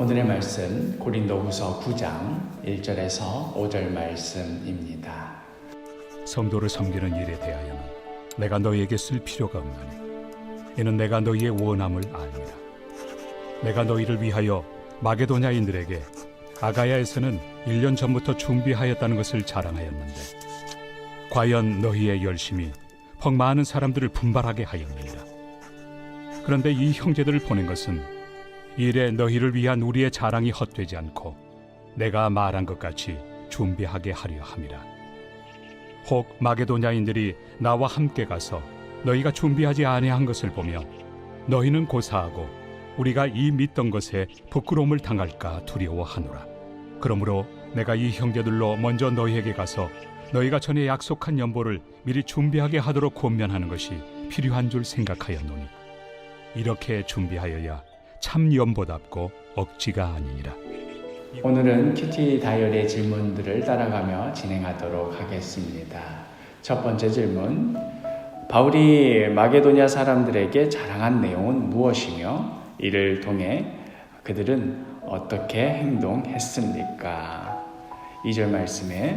오늘의 말씀 고린도후서 9장 1절에서 5절 말씀입니다. 성도를 섬기는 일에 대하여는 내가 너희에게 쓸 필요가 없나니 이는 내가 너희의 원함을 알미라. 내가 너희를 위하여 마게도냐인들에게 아가야에서는 1년 전부터 준비하였다는 것을 자랑하였는데 과연 너희의 열심이 퍽 많은 사람들을 분발하게 하였느니라. 그런데 이 형제들을 보낸 것은 이래 너희를 위한 우리의 자랑이 헛되지 않고 내가 말한 것 같이 준비하게 하려 함이라. 혹 마게도냐인들이 나와 함께 가서 너희가 준비하지 아니한 것을 보며 너희는 고사하고 우리가 이 믿던 것에 부끄러움을 당할까 두려워하노라. 그러므로 내가 이 형제들로 먼저 너희에게 가서 너희가 전에 약속한 연보를 미리 준비하게 하도록 권면하는 것이 필요한 줄 생각하였노니 이렇게 준비하여야 참 연보답고 억지가 아니니라. 오늘은 큐티 다이어리의 질문들을 따라가며 진행하도록 하겠습니다. 첫 번째 질문, 바울이 마게도냐 사람들에게 자랑한 내용은 무엇이며 이를 통해 그들은 어떻게 행동했습니까? 2절 말씀에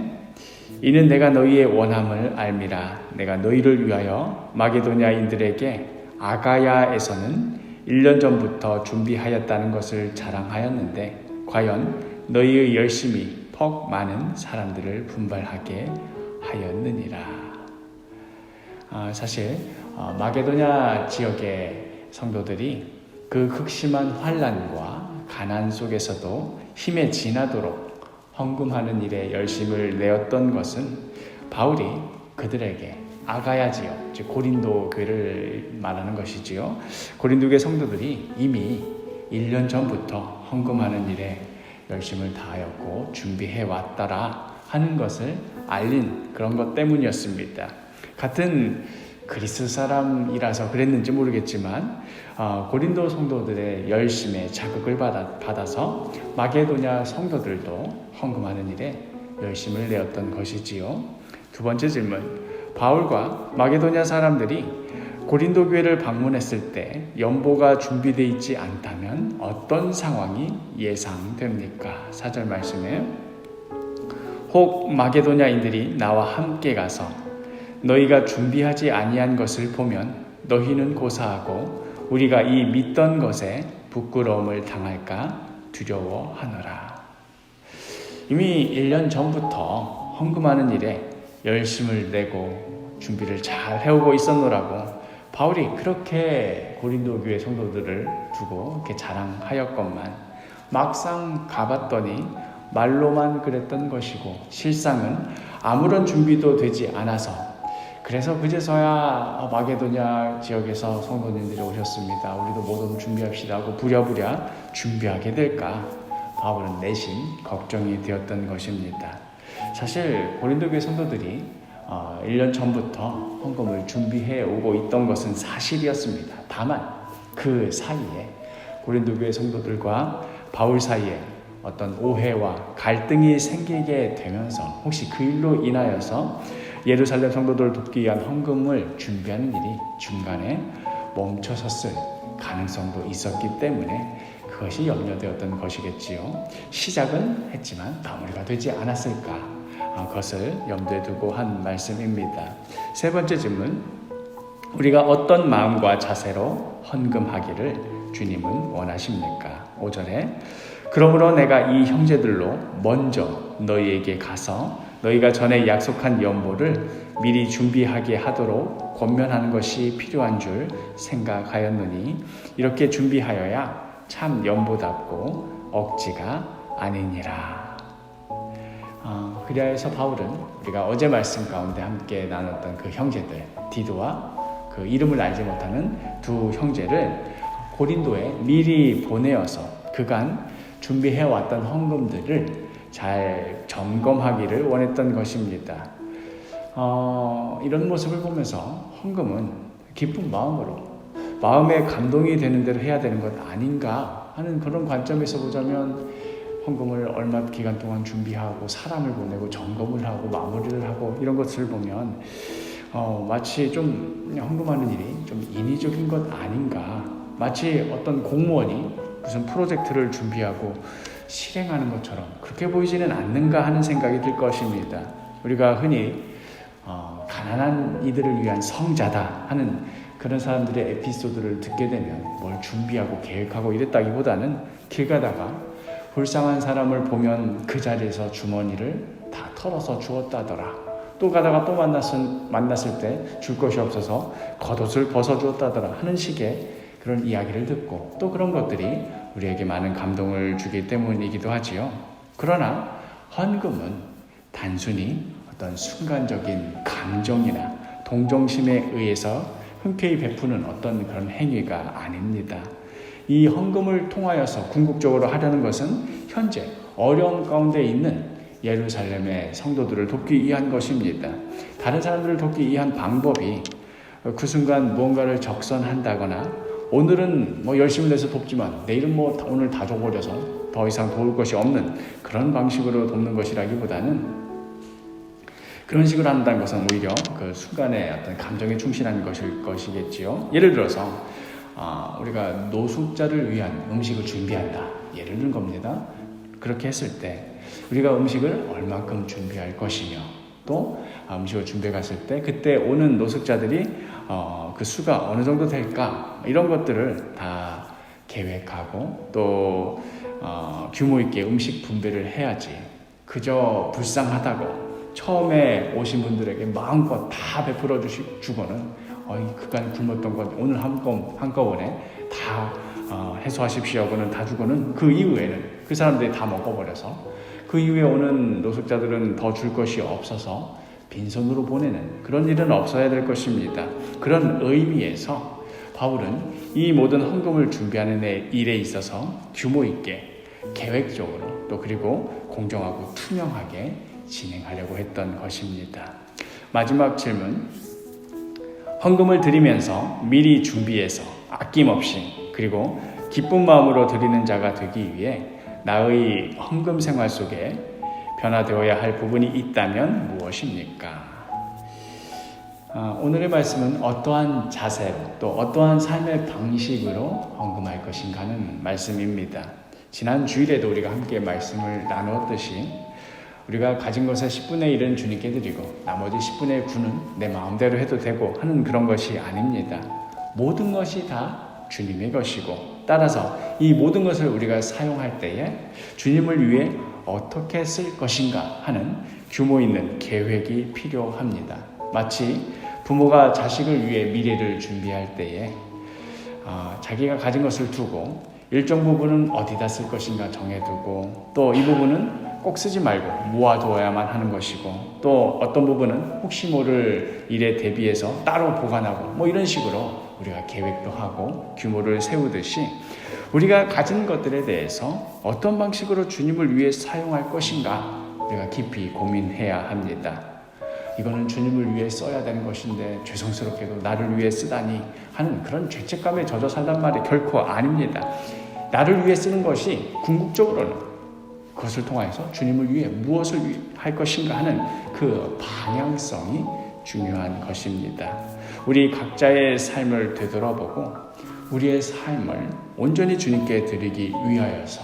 이는 내가 너희의 원함을 알미라. 내가 너희를 위하여 마게도냐인들에게 아가야에서는 1년 전부터 준비하였다는 것을 자랑하였는데 과연 너희의 열심이 퍽 많은 사람들을 분발하게 하였느니라. 사실 마게도냐 지역의 성도들이 그 극심한 환난과 가난 속에서도 힘에 지나도록 헌금하는 일에 열심을 내었던 것은 바울이 그들에게 아가야 지역, 즉 고린도 교회를 말하는 것이지요. 고린도 교회 성도들이 이미 1년 전부터 헌금하는 일에 열심을 다하였고 준비해 왔더라 하는 것을 알린 그런 것 때문이었습니다. 같은 그리스 사람이라서 그랬는지 모르겠지만 고린도 성도들의 열심에 자극을 받아서 마게도냐 성도들도 헌금하는 일에 열심을 내었던 것이지요. 두 번째 질문, 바울과 마게도냐 사람들이 고린도 교회를 방문했을 때 연보가 준비되어 있지 않다면 어떤 상황이 예상됩니까? 4절 말씀에 혹 마게도냐인들이 나와 함께 가서 너희가 준비하지 아니한 것을 보면 너희는 고사하고 우리가 이 믿던 것에 부끄러움을 당할까 두려워하노라. 이미 1년 전부터 헌금하는 일에 열심을 내고 준비를 잘 해오고 있었노라고 바울이 그렇게 고린도 교회 성도들을 두고 이렇게 자랑하였건만 막상 가봤더니 말로만 그랬던 것이고 실상은 아무런 준비도 되지 않아서 그래서 그제서야 마게도냐 지역에서 성도님들이 오셨습니다. 우리도 모두 준비합시다 하고 부랴부랴 준비하게 될까 바울은 내심 걱정이 되었던 것입니다. 사실 고린도 교회 성도들이 1년 전부터 헌금을 준비해 오고 있던 것은 사실이었습니다. 다만 그 사이에 고린도 교회 성도들과 바울 사이에 어떤 오해와 갈등이 생기게 되면서 혹시 그 일로 인하여서 예루살렘 성도들을 돕기 위한 헌금을 준비하는 일이 중간에 멈춰섰을 가능성도 있었기 때문에 그것이 염려되었던 것이겠지요. 시작은 했지만 마무리가 되지 않았을까? 그것을 염두에 두고 한 말씀입니다. 세 번째 질문, 우리가 어떤 마음과 자세로 헌금하기를 주님은 원하십니까? 5절에 그러므로 내가 이 형제들로 먼저 너희에게 가서 너희가 전에 약속한 연보를 미리 준비하게 하도록 권면하는 것이 필요한 줄 생각하였노니 이렇게 준비하여야 참 연보답고 억지가 아니니라. 그리하여서 바울은 우리가 어제 말씀 가운데 함께 나눴던 그 형제들 디도와 그 이름을 알지 못하는 두 형제를 고린도에 미리 보내어서 그간 준비해왔던 헌금들을 잘 점검하기를 원했던 것입니다. 이런 모습을 보면서 헌금은 기쁜 마음으로 마음에 감동이 되는 대로 해야 되는 것 아닌가 하는 그런 관점에서 보자면 헌금을 얼마 기간 동안 준비하고 사람을 보내고 점검을 하고 마무리를 하고 이런 것을 보면 마치 좀 헌금하는 일이 좀 인위적인 것 아닌가, 마치 어떤 공무원이 무슨 프로젝트를 준비하고 실행하는 것처럼 그렇게 보이지는 않는가 하는 생각이 들 것입니다. 우리가 흔히 가난한 이들을 위한 성자다 하는 그런 사람들의 에피소드를 듣게 되면 뭘 준비하고 계획하고 이랬다기보다는 길 가다가 불쌍한 사람을 보면 그 자리에서 주머니를 다 털어서 주었다더라. 또 가다가 또 만났을 때 줄 것이 없어서 겉옷을 벗어주었다더라 하는 식의 그런 이야기를 듣고 또 그런 것들이 우리에게 많은 감동을 주기 때문이기도 하지요. 그러나 헌금은 단순히 어떤 순간적인 감정이나 동정심에 의해서 흔쾌히 베푸는 어떤 그런 행위가 아닙니다. 이 헌금을 통하여서 궁극적으로 하려는 것은 현재 어려움 가운데 있는 예루살렘의 성도들을 돕기 위한 것입니다. 다른 사람들을 돕기 위한 방법이 그 순간 무언가를 적선한다거나 오늘은 열심히 내서 돕지만 내일은 오늘 다 줘버려서 더 이상 도울 것이 없는 그런 방식으로 돕는 것이라기보다는 그런 식으로 한다는 것은 오히려 그 순간의 어떤 감정에 충실한 것이겠지요. 예를 들어서 우리가 노숙자를 위한 음식을 준비한다. 예를 든 겁니다. 그렇게 했을 때 우리가 음식을 얼만큼 준비할 것이며 또 음식을 준비해 갔을 때 그때 오는 노숙자들이 그 수가 어느 정도 될까 이런 것들을 다 계획하고 또 규모 있게 음식 분배를 해야지 그저 불쌍하다고 처음에 오신 분들에게 마음껏 다 베풀어 주고는 그간 굶었던 것 오늘 한꺼번에 다 해소하십시오 하고는 다 주고는 그 이후에는 그 사람들이 다 먹어버려서 그 이후에 오는 노숙자들은 더 줄 것이 없어서 빈손으로 보내는 그런 일은 없어야 될 것입니다. 그런 의미에서 바울은 이 모든 헌금을 준비하는 일에 있어서 규모 있게 계획적으로 또 그리고 공정하고 투명하게 진행하려고 했던 것입니다. 마지막 질문. 헌금을 드리면서 미리 준비해서 아낌없이 그리고 기쁜 마음으로 드리는 자가 되기 위해 나의 헌금 생활 속에 변화되어야 할 부분이 있다면 무엇입니까? 오늘의 말씀은 어떠한 자세로 또 어떠한 삶의 방식으로 헌금할 것인가 하는 말씀입니다. 지난 주일에도 우리가 함께 말씀을 나누었듯이 우리가 가진 것의 10분의 1은 주님께 드리고 나머지 10분의 9는 내 마음대로 해도 되고 하는 그런 것이 아닙니다. 모든 것이 다 주님의 것이고 따라서 이 모든 것을 우리가 사용할 때에 주님을 위해 어떻게 쓸 것인가 하는 규모 있는 계획이 필요합니다. 마치 부모가 자식을 위해 미래를 준비할 때에 자기가 가진 것을 두고 일정 부분은 어디다 쓸 것인가 정해두고 또 이 부분은 꼭 쓰지 말고 모아두어야만 하는 것이고 또 어떤 부분은 혹시 모를 일에 대비해서 따로 보관하고 이런 식으로 우리가 계획도 하고 규모를 세우듯이 우리가 가진 것들에 대해서 어떤 방식으로 주님을 위해 사용할 것인가 우리가 깊이 고민해야 합니다. 이거는 주님을 위해 써야 되는 것인데 죄송스럽게도 나를 위해 쓰다니 하는 그런 죄책감에 젖어 살란 말이 결코 아닙니다. 나를 위해 쓰는 것이 궁극적으로는 그것을 통해서 주님을 위해 무엇을 할 것인가 하는 그 방향성이 중요한 것입니다. 우리 각자의 삶을 되돌아보고 우리의 삶을 온전히 주님께 드리기 위하여서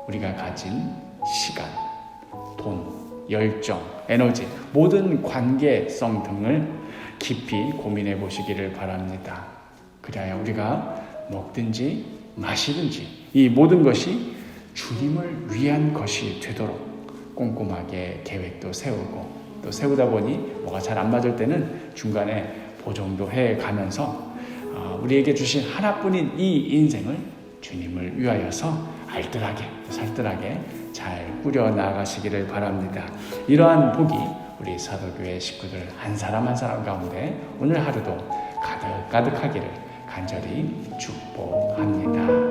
우리가 가진 시간, 돈, 열정, 에너지, 모든 관계성 등을 깊이 고민해 보시기를 바랍니다. 그래야 우리가 먹든지 마시든지 이 모든 것이 주님을 위한 것이 되도록 꼼꼼하게 계획도 세우고 또 세우다 보니 뭐가 잘 안 맞을 때는 중간에 보정도 해가면서 우리에게 주신 하나뿐인 이 인생을 주님을 위하여서 알뜰하게 살뜰하게 잘 꾸려나가시기를 바랍니다. 이러한 복이 우리 사도교회 식구들 한 사람 한 사람 가운데 오늘 하루도 가득가득하기를 간절히 축복합니다.